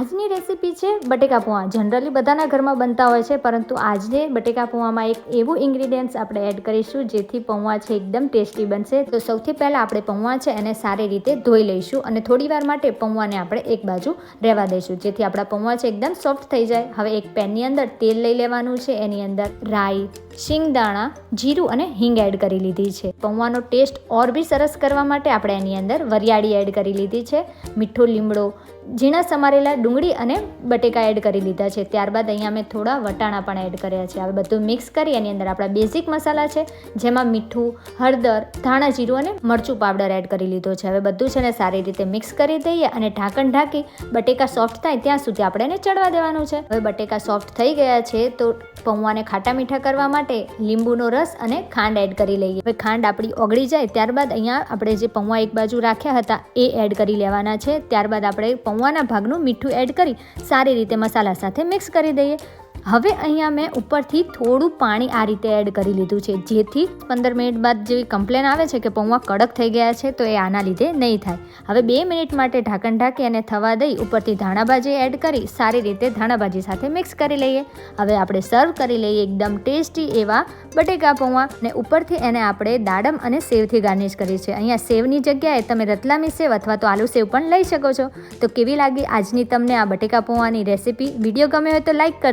આજની રેસીપી છે બટેકા પૌવા. જનરલી બધાના ઘરમાં બનતા હોય છે, પરંતુ આજે બટેકા પૌવામાં એક એવું ઇન્ગ્રીડિયન્ટ્સ આપણે એડ કરીશું જેથી પૌવા છે એકદમ ટેસ્ટી બનશે. તો સૌથી પહેલાં આપણે પૌવા છે એને સારી રીતે ધોઈ લઈશું અને થોડીવાર માટે પૌવાને આપણે એક બાજુ રહેવા દઈશું જેથી આપણા પૌવા છે એકદમ સોફ્ટ થઈ જાય. હવે એક પેનની અંદર તેલ લઈ લેવાનું છે. એની અંદર રાઈ, શિંગદાણા, જીરું અને હિંગ એડ કરી લીધી છે. પૌવાનો ટેસ્ટ ઓર બી સરસ કરવા માટે આપણે એની અંદર વરિયાળી એડ કરી લીધી છે. મીઠો લીમડો, ઝીણા સમારેલા ડુંગળી અને બટેકા એડ કરી લીધા છે. ત્યારબાદ અહીંયા મેં થોડા વટાણા પણ એડ કર્યા છે. હવે બધું મિક્સ કરી એની અંદર આપણા બેઝિક મસાલા છે જેમાં મીઠું, હળદર, ધાણા જીરું અને મરચું પાવડર એડ કરી લીધો છે. હવે બધું છે ને સારી રીતે મિક્સ કરી દઈએ અને ઢાંકણ ઢાંકી બટેકા સોફ્ટ થાય ત્યાં સુધી આપણે એને ચડવા દેવાનું છે. હવે બટેકા સોફ્ટ થઈ ગયા છે તો પૌવાને ખાટા મીઠા કરવા માટે લીંબુનો રસ અને ખાંડ એડ કરી લઈએ. હવે ખાંડ આપણી ઓગળી જાય ત્યારબાદ અહીંયા આપણે જે પૌવા એક બાજુ રાખ્યા હતા એ એડ કરી લેવાના છે. ત્યારબાદ આપણે પૌવાના ભાગનું મીઠું એડ કરી સારી રીતે મસાલા સાથે મિક્સ કરી દઈએ. હવે અહીંયા મેં ઉપરથી થોડું પાણી આ રીતે એડ કરી લીધું છે જેથી 15 મિનિટ બાદ જેવી કમ્પ્લેન આવે છે કે પૌવા કડક થઈ ગયા છે તો એ આના લીધે નહીં થાય. હવે 2 મિનિટ માટે ઢાંકણ ઢાંકી અને થવા દઈ ઉપરથી ધાણાભાજી એડ કરી સારી રીતે ધાણાભાજી સાથે મિક્સ કરી લઈએ. હવે આપણે સર્વ કરી લઈએ એકદમ ટેસ્ટી એવા બટેકા પૌવા ને ઉપરથી એને આપણે દાડમ અને સેવથી ગાર્નિશ કરી છે. અહીંયા સેવની જગ્યાએ તમે રતલામી સેવ અથવા તો આલુ સેવ પણ લઈ શકો છો. તો કેવી લાગી આજની તમને આ બટેકા પૌવાની રેસીપી? વિડીયો ગમે હોય તો લાઈક કરજો.